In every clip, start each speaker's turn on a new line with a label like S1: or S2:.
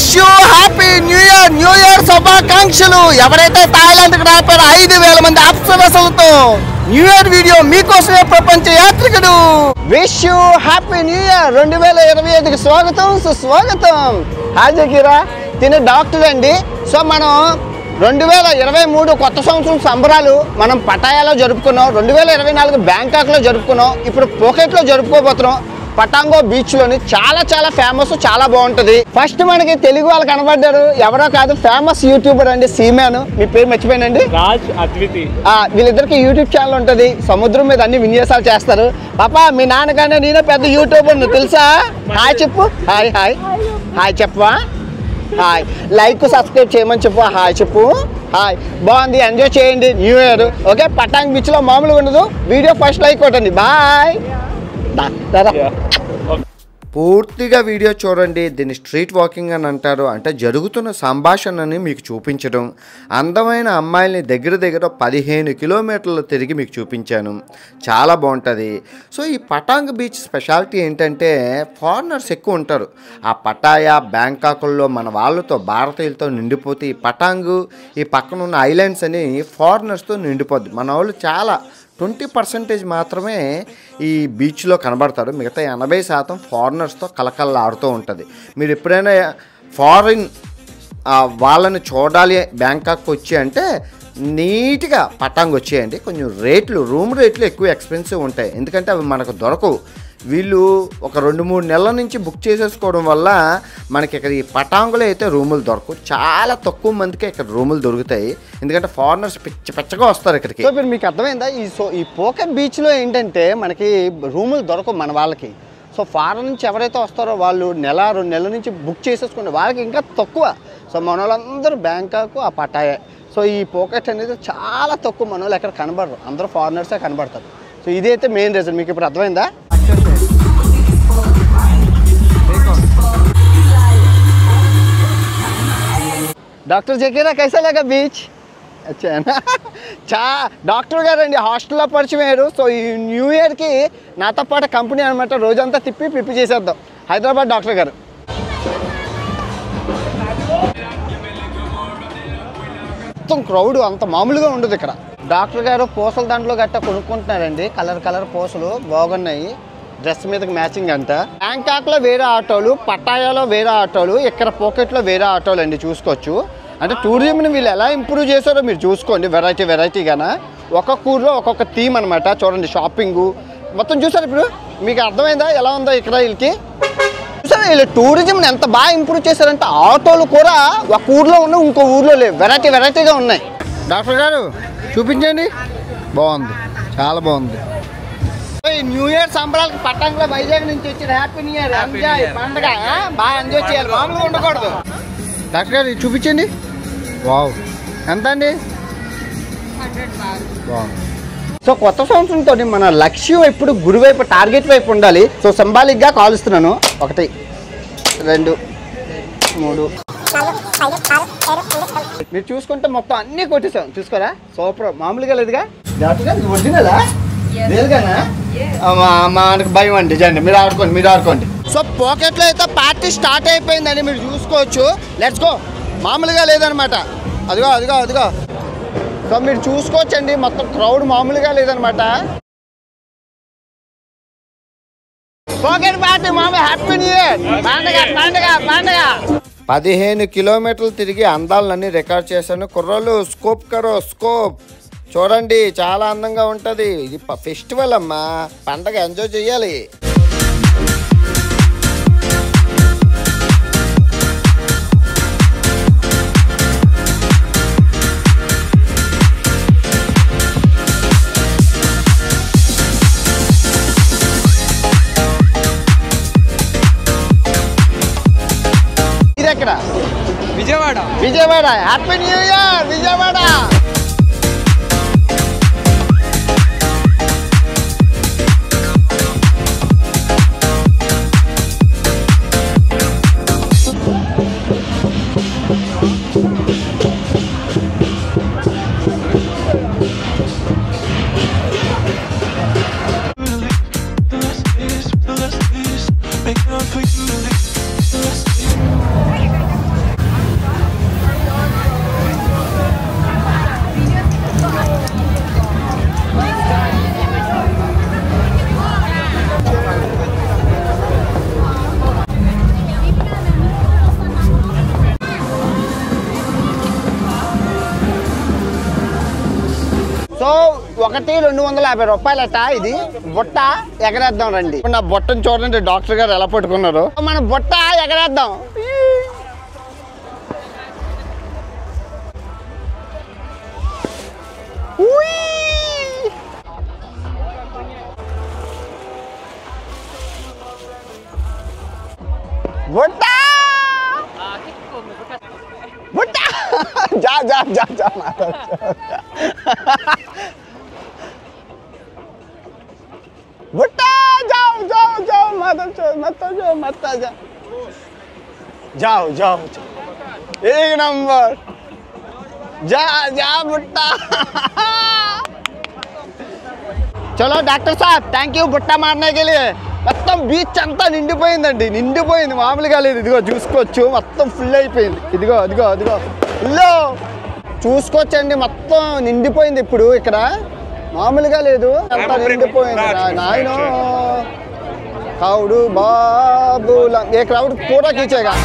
S1: Wish you happy new year శుభాకాంక్షలు. ఎవరైతే థాయిలాండ్కి రాపారో 5,000 మంది అప్సరసలతో న్యూ ఇయర్ వీడియో మీకోసమే ప్రపంచ యాత్రికుడు. Wish you happy new year 2025కి స్వాగతం సుస్వాగతం. హాయ్ జకీరా, తినే డాక్టర్ అండి. సో మనం 2023 కొత్త సంవత్సరం సంబరాలు మనం పటాయాలో జరుపుకున్నాం, 2024 బ్యాంకాక్లో జరుపుకున్నాం, ఇప్పుడు పూకెట్లో జరుపుకోబోతున్నాం. పటాంగో బీచ్లోని చాలా ఫేమస్, చాలా బాగుంటుంది. ఫస్ట్ మనకి తెలుగు వాళ్ళు కనబడ్డారు, ఎవరో కాదు ఫేమస్ యూట్యూబర్ అండి సీమాన్. మీ పేరు మర్చిపోయానండి,
S2: రాజ్ అద్వితి.
S1: వీళ్ళిద్దరికి యూట్యూబ్ ఛానల్ ఉంటుంది, సముద్రం మీద అన్ని విన్యాసాలు చేస్తారు. పాపా మీ నాన్నగానే నేనే పెద్ద యూట్యూబర్ తెలుసా? హాయ్ చెప్పు. హాయ్ హాయ్ హాయ్ చెప్పవా? హాయ్, లైక్ సబ్స్క్రైబ్ చేయమని చెప్పు. హాయ్ చెప్పు. హాయ్, బాగుంది, ఎంజాయ్ చేయండి న్యూ ఇయర్. ఓకే, పటాంగ్ బీచ్లో మామూలుగా ఉండదు. వీడియో ఫస్ట్ లైక్ కొట్టండి. బాయ్. పూర్తిగా వీడియో చూడండి. దీన్ని స్ట్రీట్ వాకింగ్ అని అంటారు. అంటే జరుగుతున్న సంభాషణని మీకు చూపించడం. అందమైన అమ్మాయిల్ని దగ్గర 15 కిలోమీటర్లు తిరిగి మీకు చూపించాను. చాలా బాగుంటుంది. సో ఈ పటాంగ్ బీచ్ స్పెషాలిటీ ఏంటంటే ఫారినర్స్ ఎక్కువ ఉంటారు. ఆ పటాయా బ్యాంకాకుల్లో మన వాళ్ళతో భారతీయులతో నిండిపోతే ఈ పటాంగ్ ఈ పక్కన ఉన్న ఐలాండ్స్ అని ఫారినర్స్తో నిండిపోద్ది. మన వాళ్ళు చాలా 20% మాత్రమే ఈ బీచ్లో కనబడతారు. మిగతా 80% ఫారినర్స్తో కలకల్లాడుతూ ఉంటుంది. మీరు ఎప్పుడైనా ఫారిన్ వాళ్ళని చూడాలి బ్యాంకాక్ వచ్చి అంటే నీట్గా పటాంగ్ వచ్చేయండి. కొంచెం రూమ్ రేట్లు ఎక్కువ ఎక్స్పెన్సివ్ ఉంటాయి, ఎందుకంటే అవి మనకు దొరకవు. వీళ్ళు ఒక 2-3 నెలల నుంచి బుక్ చేసేసుకోవడం వల్ల మనకి ఇక్కడ ఈ పటాంగులో అయితే రూములు దొరకవు. చాలా తక్కువ మందికి ఇక్కడ రూములు దొరుకుతాయి, ఎందుకంటే ఫారినర్స్ పిచ్చగా వస్తారు ఇక్కడికి. సో మీకు అర్థమైందా? ఈ పూకెట్ బీచ్లో ఏంటంటే మనకి రూములు దొరకవు మన వాళ్ళకి. సో ఫారెన్ నుంచి ఎవరైతే వస్తారో వాళ్ళు 1-2 నెలల నుంచి బుక్ చేసేసుకుంటే వాళ్ళకి ఇంకా తక్కువ. సో మన వాళ్ళందరూ బ్యాంకాక్ ఆ పటాయే. సో ఈ పూకెట్ అనేది చాలా తక్కువ, మన వాళ్ళు ఎక్కడ కనబడరు, అందరూ ఫారినర్సే కనబడతారు. సో ఇదైతే మెయిన్ రీజన్. మీకు ఇప్పుడు అర్థమైందా? डॉक्टर जकीरा कैसा लगा बीच? अच्छा है ना? డాక్టర్ గారు అండి హాస్టల్లో పరిచయం అయ్యారు. సో ఈ న్యూ ఇయర్కి నాతో పాటు కంపెనీ అనమాట, రోజంతా పిప్పి చేసేద్దాం. హైదరాబాద్ డాక్టర్ గారు. మొత్తం క్రౌడ్ అంత మామూలుగా ఉండదు ఇక్కడ. డాక్టర్ గారు పూసల దాంట్లో గట్టా కొనుక్కుంటున్నారండి. కలర్ పూసలు బాగున్నాయి, డ్రెస్ మీదకి మ్యాచింగ్ అంట. బ్యాంకాక్లో వేరే ఆటోలు, పటాయాలో వేరే ఆటోలు, ఇక్కడ పూకెట్లో వేరే ఆటోలు అండి. చూసుకోవచ్చు. అంటే టూరిజంని వీళ్ళు ఎలా ఇంప్రూవ్ చేశారో మీరు చూసుకోండి. వెరైటీగానా ఒక్కొక్క ఊర్లో ఒక్కొక్క థీమ్ అనమాట. చూడండి, షాపింగు మొత్తం చూసారు. ఇప్పుడు మీకు అర్థమైందా ఎలా ఉందో ఇక్కడ వీళ్ళకి? చూసారా వీళ్ళు టూరిజంని ఎంత బాగా ఇంప్రూవ్ చేశారంటే ఆటోలు కూడా ఒక ఊర్లో ఉన్న ఇంకో ఊర్లో లేవు, వెరైటీగా ఉన్నాయి. డాక్టర్ గారు చూపించండి. బాగుంది, చాలా బాగుంది. న్యూ ఇయర్ సంబరాలకు పట్టంలో వైజాగ్ నుంచి వచ్చారు. హ్యాపీ న్యూ ఇయర్, ఎంజాయ్ పండుగ బాగా ఎంజాయ్ చేయాలి, మామూలుగా ఉండకూడదు. డాక్టర్ గారు చూపించండి. వావ్, ఎంత అండి?
S3: 100 బార్.
S1: సో కొత్త సంవత్సరంతో మన లక్ష్యం ఎప్పుడు గురువైపు, టార్గెట్ వైపు ఉండాలి. సో సింబాలిక్గా కాలుస్తున్నాను. 1 2 3 మీరు చూసుకుంటే మొత్తం అన్నీ కొట్టేసాం. చూసుకోరా, సూపర్, మామూలుగా లేదుగా. డాక్టర్ గారు ఒరిజినలా? లేదుగానా? మనకు భయం అండి. జండి, మీరు ఆడుకోండి. సో పాకెట్లో అయితే పార్టీ స్టార్ట్ అయిపోయిందండి, మీరు చూసుకోవచ్చు. Let's go. మామూలుగా లేదనమాట. అదిగో. సో మీరు చూసుకోవచ్చండి, మొత్తం క్రౌడ్ మామూలుగా లేదనమాట. పాకెట్ పార్టీ మామూలు. హ్యాపీ న్యూ ఇయర్, పండుగ. 15 కిలోమీటర్లు తిరిగి అందాలన్నీ రికార్డ్ చేశాను. కుర్రోళ్ళు స్కోప్ చూడండి, చాలా అందంగా ఉంటుంది. ఇది ఫెస్టివల్ అమ్మా, పండగ ఎంజాయ్ చేయాలి. ఇది ఎక్కడ? Vijayawada. Happy new year Vijayawada. ఒకటి 250 రూపాయలట ఇది బుట్ట. ఎగరేద్దాం రండి. ఇప్పుడు నా బుట్టను చూడండి డాక్టర్ గారు ఎలా పట్టుకున్నారు. మన బుట్ట ఎగరేద్దాం. బుట్ట బుట్ట जा जा जा जा बुट्टा जाओ जाओ जाओ मत जा जाओ जाओ एक नंबर जा जा बुट्टा चलो डॉक्टर साहब थैंक यू बुट्टा मारने के लिए మొత్తం బీచ్ అంతా నిండిపోయిందండి నిండిపోయింది మామూలుగా లేదు ఇదిగో చూసుకోవచ్చు మొత్తం ఫుల్ అయిపోయింది ఇదిగో అదిగో అదిగో ఫుల్లో చూసుకోవచ్చండి మొత్తం నిండిపోయింది ఇప్పుడు ఇక్కడ మామూలుగా లేదు అంతా నిండిపోయింది నాయనో కావుడు బాబులా ఏ క్రౌడ్ పూరా ఖీంచేగా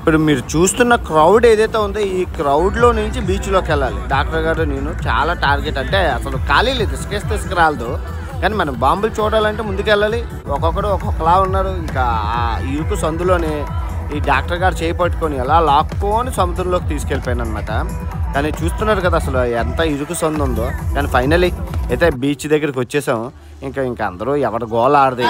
S1: ఇప్పుడు మీరు చూస్తున్న క్రౌడ్ ఏదైతే ఉందో ఈ క్రౌడ్లో నుంచి బీచ్లోకి వెళ్ళాలి. డాక్టర్ గారు నేను చాలా టార్గెట్, అంటే అసలు ఖాళీ లేదు, తీసుకురాలదు. కానీ మనం బాంబులు చూడాలంటే ముందుకెళ్ళాలి. ఒక్కొక్కరు ఒక్కొక్కలా ఉన్నారు. ఇంకా ఆ ఇరుకు సందులోనే ఈ డాక్టర్ గారు చేపట్టుకొని ఎలా లాక్కొని సముద్రంలోకి తీసుకెళ్ళిపోయాను అనమాట. కానీ చూస్తున్నారు కదా అసలు ఎంత ఇరుకు సందు ఉందో. కానీ ఫైనలీ అయితే బీచ్ దగ్గరికి వచ్చేసాం. ఇంకా అందరూ ఎవరి గోల ఆడదు.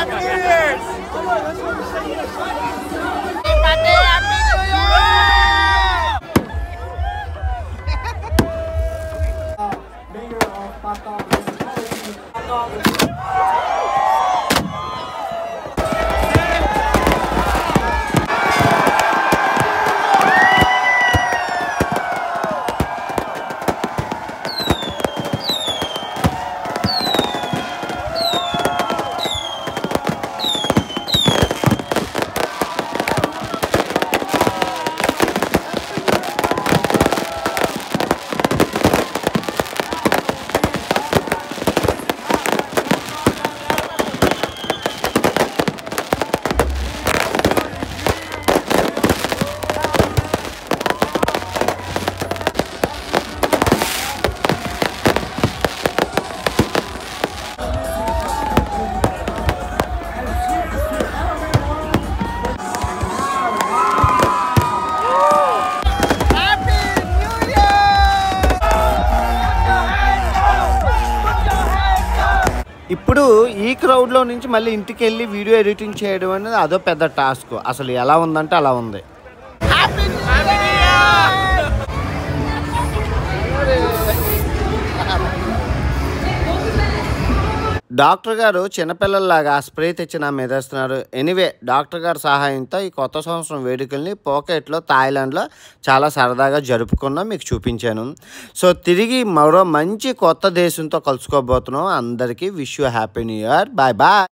S1: ఇప్పుడు ఈ క్రౌడ్లో నుంచి మళ్ళీ ఇంటికి వెళ్ళి వీడియో ఎడిటింగ్ చేయడం అనేది అదో పెద్ద టాస్క్. అసలు ఎలా ఉందంటే అలా ఉంది. డాక్టర్ గారు చిన్నపిల్లల్లాగా స్ప్రే తెచ్చి నా మీద వేస్తున్నారు. ఎనీవే డాక్టర్ గారి సహాయంతో ఈ కొత్త సంవత్సరం వేడుకల్ని పోకెట్లో థాయిలాండ్లో చాలా సరదాగా జరుపుకున్నా మీకు చూపించాను. సో తిరిగి మరో మంచి కొత్త దేశంతో కలుసుకోబోతున్నాం. అందరికీ wish you happy new year. Bye bye.